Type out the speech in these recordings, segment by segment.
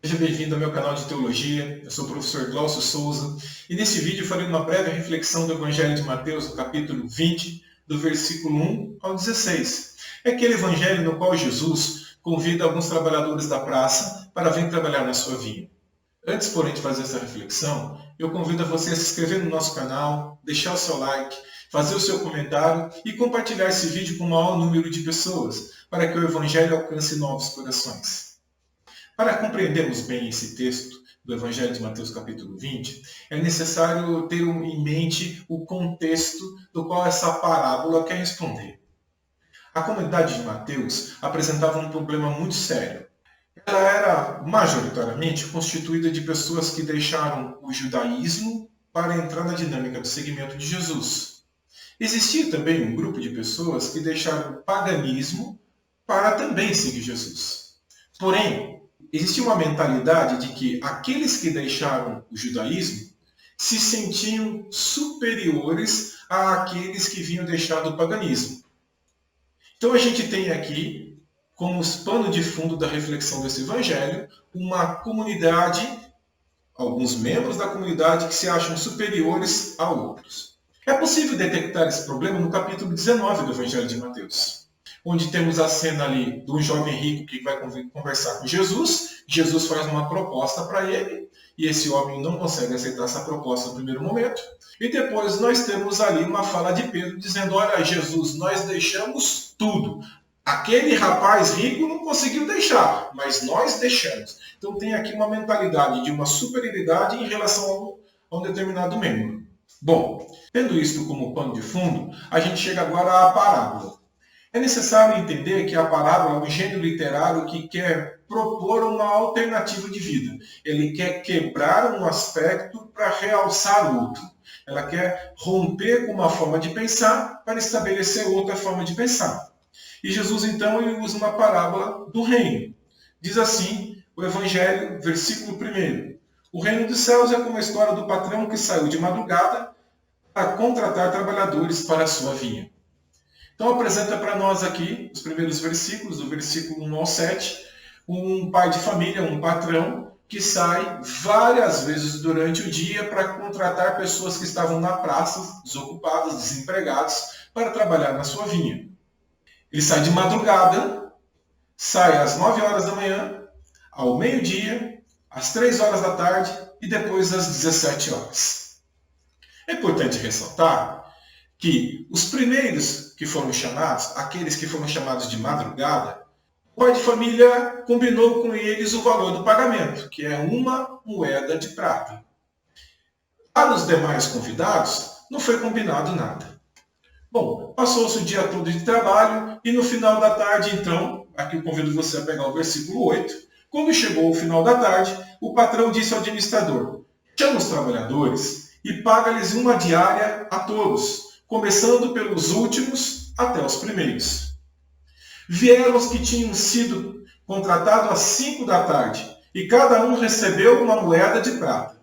Seja bem-vindo ao meu canal de Teologia. Eu sou o professor Glaucio Souza e nesse vídeo farei uma breve reflexão do Evangelho de Mateus, no capítulo 20, do versículo 1 ao 16. É aquele evangelho no qual Jesus convida alguns trabalhadores da praça para vir trabalhar na sua vinha. Antes, porém, de fazer essa reflexão, eu convido a você a se inscrever no nosso canal, deixar o seu like, fazer o seu comentário e compartilhar esse vídeo com o maior número de pessoas, para que o Evangelho alcance novos corações. Para compreendermos bem esse texto do Evangelho de Mateus capítulo 20, é necessário ter em mente o contexto do qual essa parábola quer responder. A comunidade de Mateus apresentava um problema muito sério. Ela era majoritariamente constituída de pessoas que deixaram o judaísmo para entrar na dinâmica do seguimento de Jesus. Existia também um grupo de pessoas que deixaram o paganismo para também seguir Jesus. Porém, existia uma mentalidade de que aqueles que deixaram o judaísmo se sentiam superiores àqueles que vinham deixar o paganismo. Então a gente tem aqui, como pano de fundo da reflexão desse evangelho, uma comunidade, alguns membros da comunidade que se acham superiores a outros. É possível detectar esse problema no capítulo 19 do Evangelho de Mateus, onde temos a cena ali de um jovem rico que vai conversar com Jesus. Jesus faz uma proposta para ele, e esse homem não consegue aceitar essa proposta no primeiro momento. E depois nós temos ali uma fala de Pedro dizendo: olha, Jesus, nós deixamos tudo. Aquele rapaz rico não conseguiu deixar, mas nós deixamos. Então tem aqui uma mentalidade de uma superioridade em relação a um determinado membro. Bom, tendo isto como pano de fundo, a gente chega agora à parábola. É necessário entender que a parábola é um gênero literário que quer propor uma alternativa de vida. Ele quer quebrar um aspecto para realçar outro. Ela quer romper com uma forma de pensar para estabelecer outra forma de pensar. E Jesus, então, ele usa uma parábola do reino. Diz assim o Evangelho, versículo 1. O reino dos céus é como a história do patrão que saiu de madrugada para contratar trabalhadores para a sua vinha. Então apresenta para nós aqui, os primeiros versículos, do versículo 1 ao 7, um pai de família, um patrão, que sai várias vezes durante o dia para contratar pessoas que estavam na praça, desocupadas, desempregados, para trabalhar na sua vinha. Ele sai de madrugada, sai às 9 horas da manhã, ao meio-dia, às 3 horas da tarde e depois às 17 horas. É importante ressaltar que os primeiros que foram chamados, aqueles que foram chamados de madrugada, o pai de família combinou com eles o valor do pagamento, que é uma moeda de prata. Para os demais convidados, não foi combinado nada. Bom, passou-se o dia todo de trabalho e no final da tarde, então, aqui eu convido você a pegar o versículo 8, quando chegou o final da tarde, o patrão disse ao administrador: chama os trabalhadores e paga-lhes uma diária a todos, começando pelos últimos até os primeiros. Vieram os que tinham sido contratados às 5 da tarde, e cada um recebeu uma moeda de prata.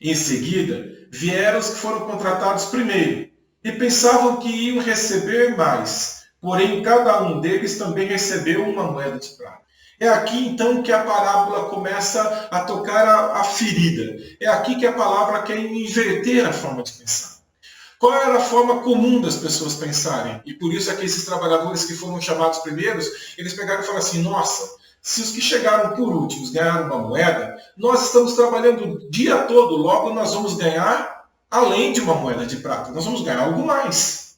Em seguida, vieram os que foram contratados primeiro, e pensavam que iam receber mais, porém cada um deles também recebeu uma moeda de prata. É aqui então que a parábola começa a tocar a ferida. É aqui que a palavra quer inverter a forma de pensar. Qual era a forma comum das pessoas pensarem? E por isso é que esses trabalhadores que foram chamados primeiros, eles pegaram e falaram assim: nossa, se os que chegaram por últimos ganharam uma moeda, nós estamos trabalhando o dia todo, logo nós vamos ganhar além de uma moeda de prata, nós vamos ganhar algo mais.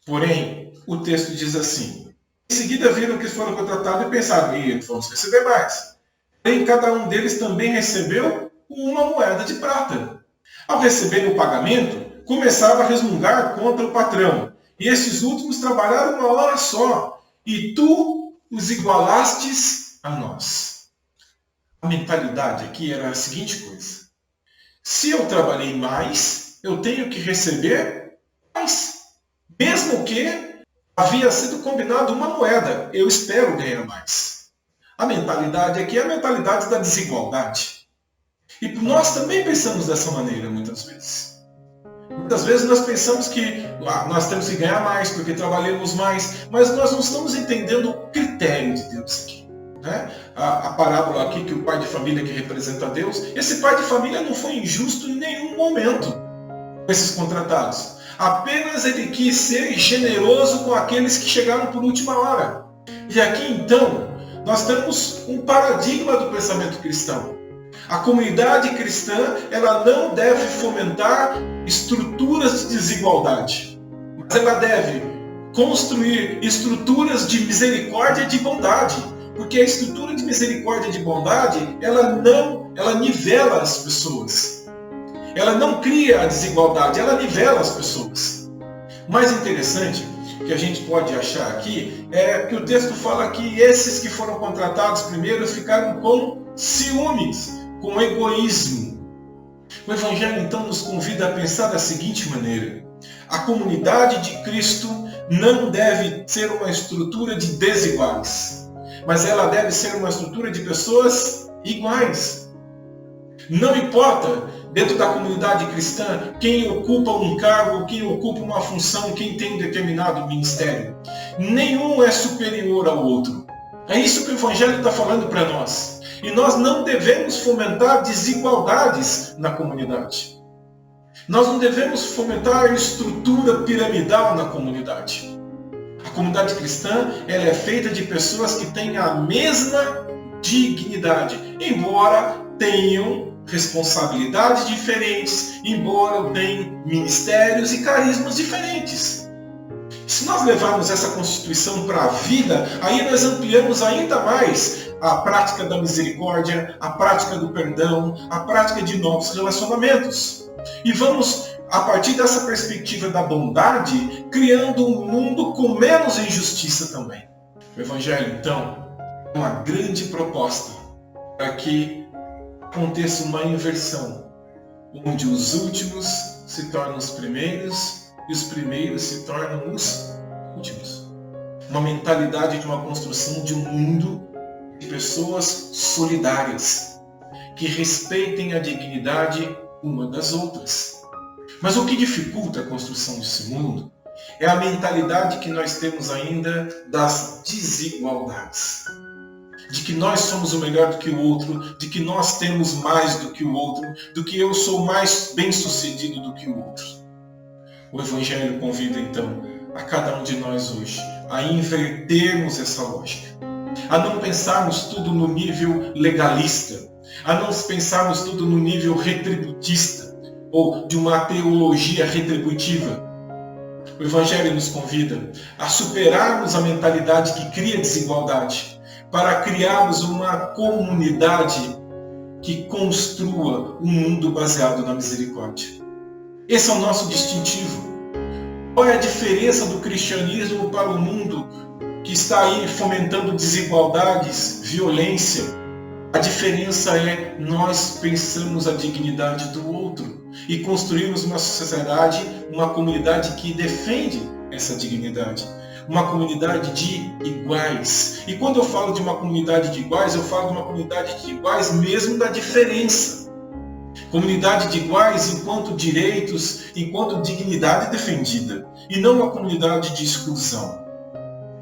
Porém, o texto diz assim: em seguida viram que foram contratados e pensaram: vamos receber mais. Porém, cada um deles também recebeu uma moeda de prata. Ao receberem o pagamento, começaram a resmungar contra o patrão. E esses últimos trabalharam uma hora só, e tu os igualastes a nós. A mentalidade aqui era a seguinte coisa: se eu trabalhei mais, eu tenho que receber mais. Mesmo que havia sido combinado uma moeda, eu espero ganhar mais. A mentalidade aqui é a mentalidade da desigualdade. E nós também pensamos dessa maneira muitas vezes. Muitas vezes nós pensamos que nós temos que ganhar mais porque trabalhamos mais, mas nós não estamos entendendo o critério de Deus aqui. né? A parábola aqui que o pai de família que representa Deus, esse pai de família não foi injusto em nenhum momento com esses contratados. Apenas ele quis ser generoso com aqueles que chegaram por última hora. E aqui então, nós temos um paradigma do pensamento cristão. A comunidade cristã, ela não deve fomentar estruturas de desigualdade, mas ela deve construir estruturas de misericórdia e de bondade, porque a estrutura de misericórdia e de bondade, ela nivela as pessoas. Ela não cria a desigualdade, ela nivela as pessoas. O mais interessante que a gente pode achar aqui é que o texto fala que esses que foram contratados primeiro ficaram com ciúmes, com egoísmo. O Evangelho então nos convida a pensar da seguinte maneira: a comunidade de Cristo não deve ser uma estrutura de desiguais, mas ela deve ser uma estrutura de pessoas iguais. Não importa dentro da comunidade cristã quem ocupa um cargo, quem ocupa uma função, quem tem um determinado ministério. Nenhum é superior ao outro. É isso que o Evangelho está falando para nós. E nós não devemos fomentar desigualdades na comunidade. Nós não devemos fomentar estrutura piramidal na comunidade. A comunidade cristã, ela é feita de pessoas que têm a mesma dignidade, embora tenham responsabilidades diferentes, embora tenham ministérios e carismas diferentes. Se nós levarmos essa constituição para a vida, aí nós ampliamos ainda mais a prática da misericórdia, a prática do perdão, a prática de novos relacionamentos. E vamos, a partir dessa perspectiva da bondade, criando um mundo com menos injustiça também. O Evangelho, então, é uma grande proposta para que aconteça uma inversão, onde os últimos se tornam os primeiros e os primeiros se tornam os últimos. Uma mentalidade de uma construção de um mundo de pessoas solidárias, que respeitem a dignidade uma das outras. Mas o que dificulta a construção desse mundo é a mentalidade que nós temos ainda das desigualdades. De que nós somos o melhor do que o outro, de que nós temos mais do que o outro, do que eu sou mais bem-sucedido do que o outro. O Evangelho convida, então, a cada um de nós hoje a invertermos essa lógica, a não pensarmos tudo no nível legalista, a não pensarmos tudo no nível retributista, ou de uma teologia retributiva. O Evangelho nos convida a superarmos a mentalidade que cria desigualdade, para criarmos uma comunidade que construa um mundo baseado na misericórdia. Esse é o nosso distintivo. Qual é a diferença do cristianismo para o mundo que está aí fomentando desigualdades, violência? A diferença é nós pensamos a dignidade do outro e construímos uma sociedade, uma comunidade que defende essa dignidade. Uma comunidade de iguais. E quando eu falo de uma comunidade de iguais, eu falo de uma comunidade de iguais mesmo da diferença. Comunidade de iguais enquanto direitos, enquanto dignidade defendida. E não uma comunidade de exclusão.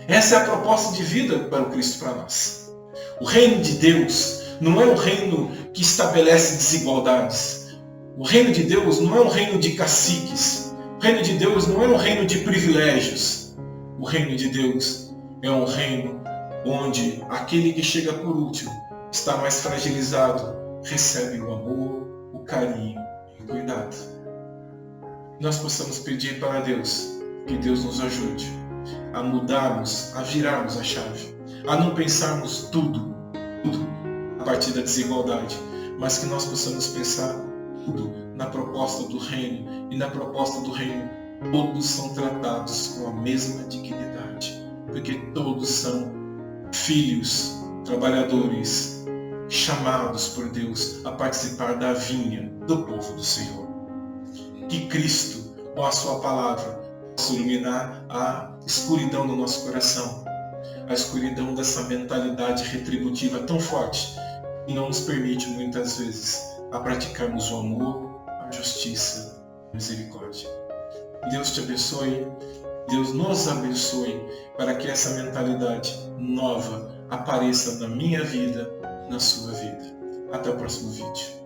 Essa é a proposta de vida para o Cristo para nós. O reino de Deus não é um reino que estabelece desigualdades. O reino de Deus não é um reino de caciques. O reino de Deus não é um reino de privilégios. O reino de Deus é um reino onde aquele que chega por último, está mais fragilizado, recebe o amor, o carinho e o cuidado. Nós possamos pedir para Deus que Deus nos ajude a mudarmos, a virarmos a chave, a não pensarmos tudo a partir da desigualdade, mas que nós possamos pensar tudo na proposta do reino, e na proposta do reino todos são tratados com a mesma dignidade, porque todos são filhos, trabalhadores, chamados por Deus a participar da vinha do povo do Senhor. Que Cristo, com a sua palavra, possa iluminar a escuridão do nosso coração, a escuridão dessa mentalidade retributiva tão forte que não nos permite muitas vezes a praticarmos o amor, a justiça e a misericórdia. Deus te abençoe, Deus nos abençoe para que essa mentalidade nova apareça na minha vida, na sua vida. Até o próximo vídeo.